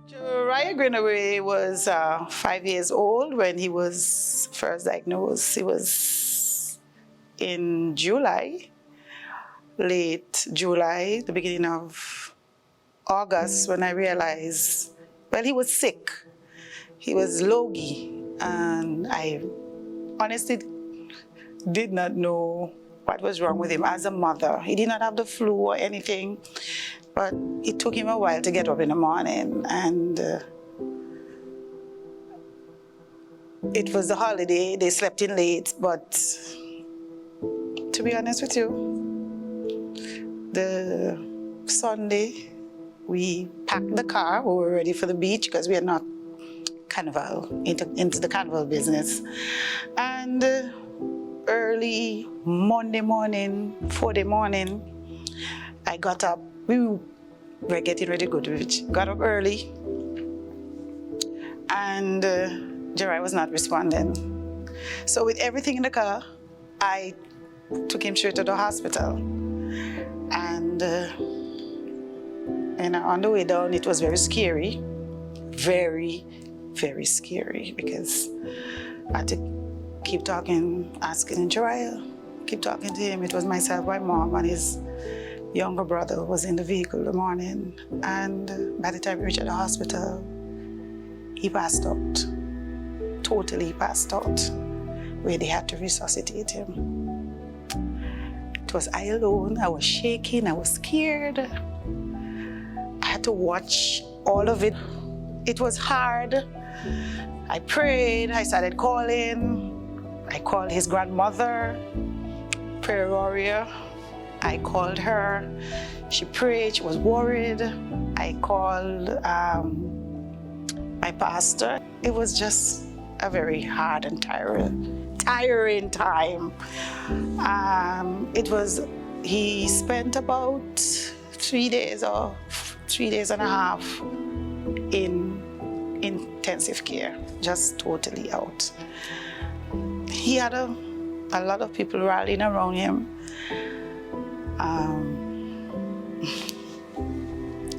Joriah Greenaway was 5 years old when he was first diagnosed. It was in July, late July, the beginning of August, when I realized, well, he was sick. He was logy, and I honestly did not know what was wrong with him as a mother. He did not have the flu or anything, but it took him a while to get up in the morning, and it was the holiday. They slept in late, but to be honest with you, the Sunday, we packed the car. We were ready for the beach because we are not carnival, into the carnival business. And early Monday morning, 4-day morning, I got up. We were getting ready to go to the beach. Got up early, and Joriah was not responding. So with everything in the car, I took him straight to the hospital. And on the way down, it was very scary. Very, very scary, because I had to keep talking, asking Joriah, keep talking to him. It was myself, my mom, and his younger brother was in the vehicle in the morning. And by the time we reached the hospital, he passed out. Totally passed out, where they had to resuscitate him. It was I alone. I was shaking, I was scared. I had to watch all of it. It was hard. I prayed, I started calling. I called his grandmother, prayer warrior. I called her. She prayed, she was worried. I called my pastor. It was just a very hard and tiring time. He spent about 3 days or 3 days and a half in intensive care, just totally out. He had a lot of people rallying around him.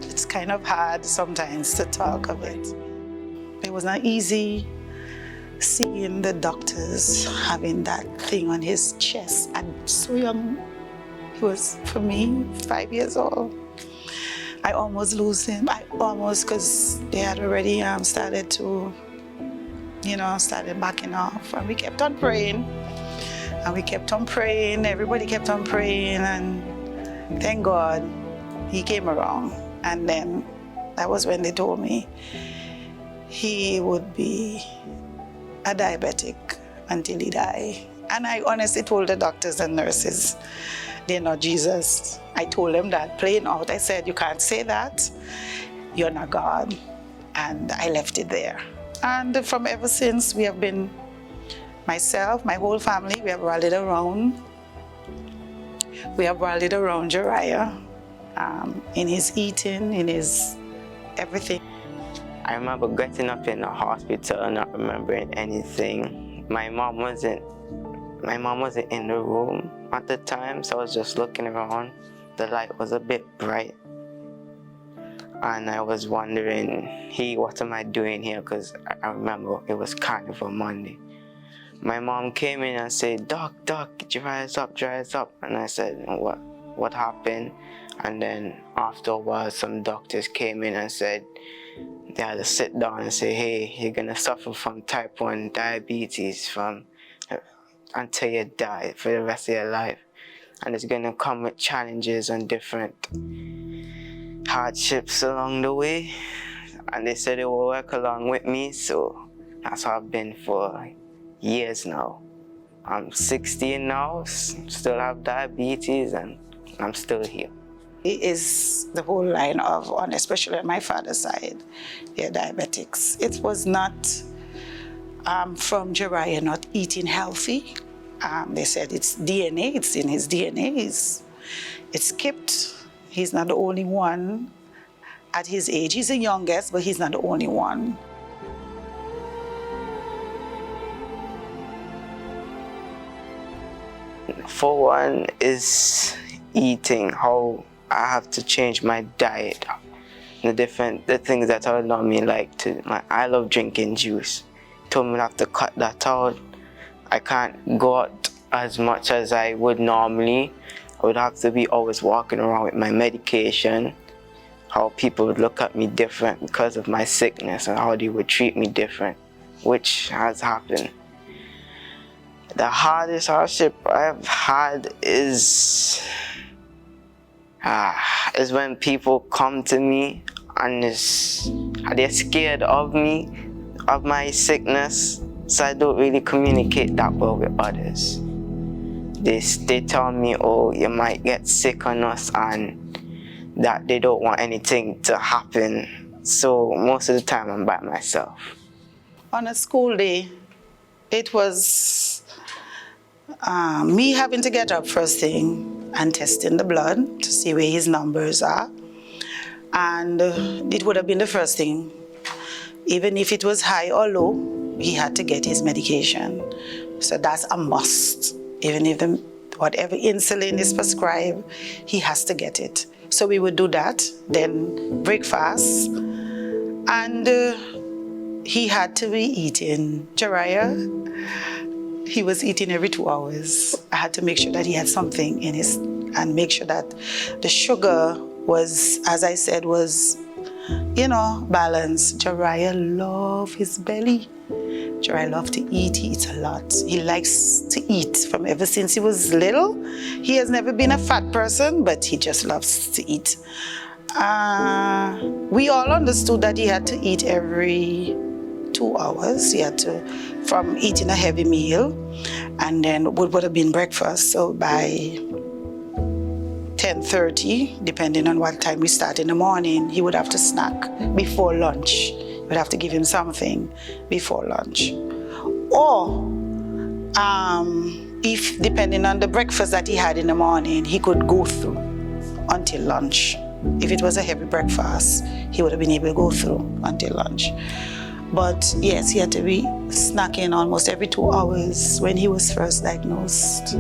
It's kind of hard sometimes to talk of it. It was not easy seeing the doctors having that thing on his chest. And so young, he was, for me, 5 years old. I almost lose him. Because they had already started to, started backing off. And we kept on praying. And we kept on praying. Everybody kept on praying. And thank God, he came around. And then that was when they told me he would be a diabetic until he died. And I honestly told the doctors and nurses, they're not Jesus. I told them that plain out. I said, you can't say that. You're not God. And I left it there. And from ever since, we have been, myself, my whole family, we have rallied around. We have rallied around Joriah in his eating, in his everything. I remember getting up in the hospital and not remembering anything. My mom wasn't in the room at the time, so I was just looking around. The light was a bit bright. And I was wondering, what am I doing here? Because I remember it was Carnival Monday. My mom came in and said, Doc, Joriah's up. And I said, what happened? And then after a while, some doctors came in and said, they had to sit down and say, hey, you're gonna suffer from type 1 diabetes until you die for the rest of your life. And it's gonna come with challenges and different hardships along the way. And they said they will work along with me, so that's how I've been for years now. I'm 16 now, still have diabetes, and I'm still here. It is the whole line of, especially on my father's side, they're diabetics. It was not from Joriah not eating healthy. They said it's DNA, it's in his DNA. It's skipped. He's not the only one at his age. He's the youngest, but he's not the only one. For one is eating, how I have to change my diet. The things that I would normally like to, I love drinking juice. Told me I have to cut that out. I can't go out as much as I would normally. I would have to be always walking around with my medication. How people would look at me different because of my sickness and how they would treat me different, which has happened. The hardest hardship I've had is when people come to me and they're scared of me, of my sickness, so I don't really communicate that well with others. They tell me, oh, you might get sick on us, and that they don't want anything to happen. So most of the time I'm by myself. On a school day, it was me having to get up first thing and testing the blood to see where his numbers are. And it would have been the first thing. Even if it was high or low, he had to get his medication. So that's a must. Even if whatever insulin is prescribed, he has to get it. So we would do that, then breakfast, and he had to be eating. Joriah, he was eating every 2 hours. I had to make sure that he had something in his, and make sure that the sugar was, as I said, was, balanced. Joriah loved his belly. Joriah loved to eat. He eats a lot. He likes to eat from ever since he was little. He has never been a fat person, but he just loves to eat. We all understood that he had to eat every 2 hours. He had to, from eating a heavy meal, and then what would have been breakfast. So by 10:30, depending on what time we start in the morning, he would have to snack before lunch. We'd have to give him something before lunch. Or if, depending on the breakfast that he had in the morning, he could go through until lunch. If it was a heavy breakfast, he would have been able to go through until lunch. But yes, he had to be snacking almost every 2 hours when he was first diagnosed.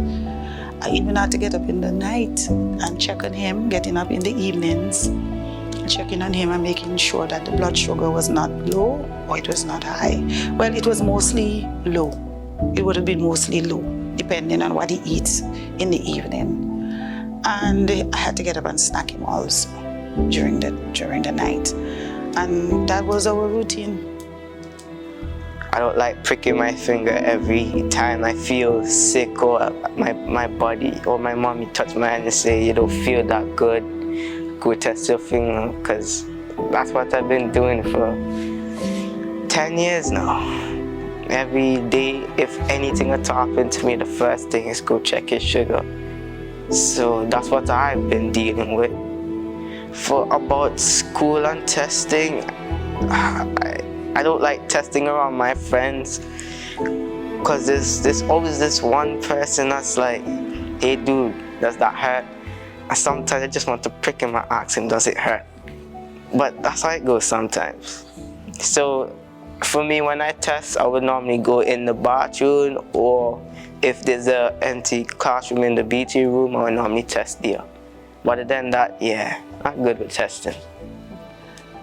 I even had to get up in the night and check on him, getting up in the evenings, checking on him and making sure that the blood sugar was not low or it was not high. Well, it was mostly low. It would have been mostly low, depending on what he eats in the evening. And I had to get up and snack him also during the night. And that was our routine. I don't like pricking my finger every time I feel sick or my body or my mommy touch my hand and say, you don't feel that good, go test your finger, because that's what I've been doing for 10 years now. Every day, if anything had happened to me, the first thing is go check your sugar. So that's what I've been dealing with. For about school and testing, I don't like testing around my friends, because there's always this one person that's like, hey dude, does that hurt? And sometimes I just want to prick him and ask him, does it hurt? But that's how it goes sometimes. So for me, when I test, I would normally go in the bathroom, or if there's an empty classroom in the BT room, I would normally test there. But other than that, yeah, I'm good with testing.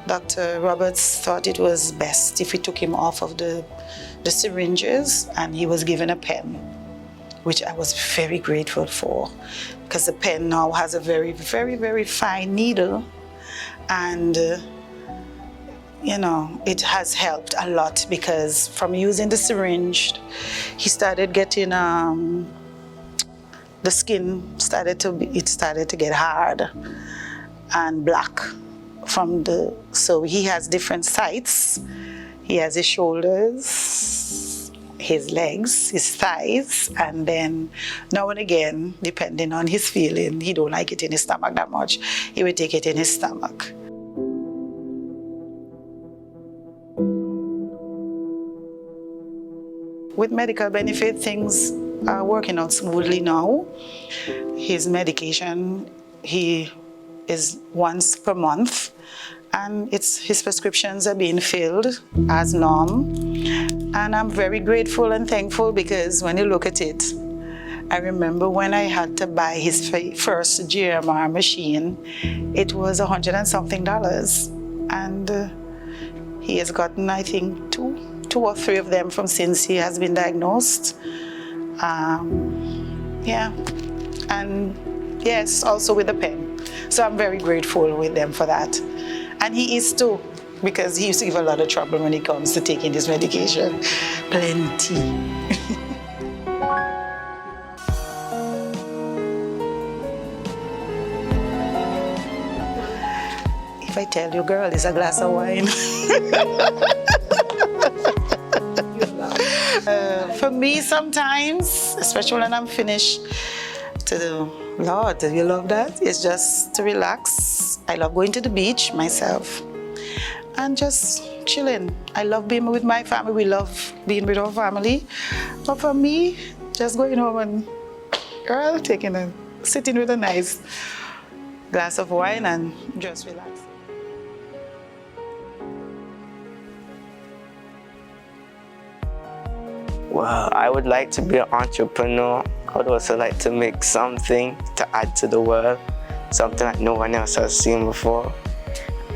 Dr. Roberts thought it was best if we took him off of the syringes and he was given a pen, which I was very grateful for, because the pen now has a very, very, very fine needle, and it has helped a lot, because from using the syringe, he started getting the skin started to get hard and black. So he has different sites. He has his shoulders, his legs, his thighs, and then now and again, depending on his feeling, he don't like it in his stomach that much, he will take it in his stomach. With medical benefit, things are working out smoothly now. His medication, he is once per month, and his prescriptions are being filled as norm. And I'm very grateful and thankful, because when you look at it, I remember when I had to buy his first GMR machine, it was $100 and something. And he has gotten, I think, two or three of them from since he has been diagnosed. Yeah, and yes, also with a pen. So I'm very grateful with them for that. And he is too, because he used to give a lot of trouble when it comes to taking his medication. Plenty. If I tell you, girl, it's a glass of wine. For me, sometimes, especially when I'm finished, Lord, do you love that? It's just to relax. I love going to the beach myself and just chilling. I love being with my family. We love being with our family. But for me, just going home and sitting with a nice glass of wine and just relax. Well, I would like to be an entrepreneur. I would also like to make something to add to the world, something that no one else has seen before.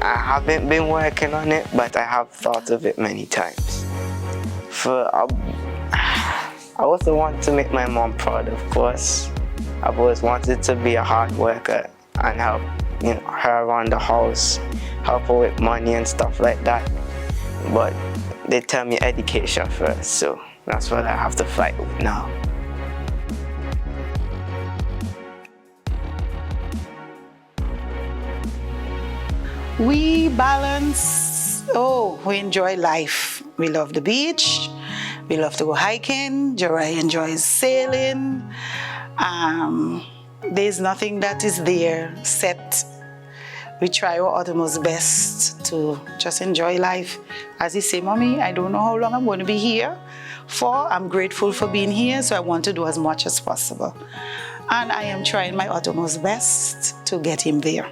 I haven't been working on it, but I have thought of it many times. I also want to make my mom proud, of course. I've always wanted to be a hard worker and help her around the house, help her with money and stuff like that. But they tell me education first, so that's what I have to fight with now. We balance, we enjoy life. We love the beach. We love to go hiking. Joriah enjoys sailing. There's nothing that is there set. We try our utmost best to just enjoy life. As he say, Mommy, I don't know how long I'm going to be here for. I'm grateful for being here, so I want to do as much as possible. And I am trying my utmost best to get him there.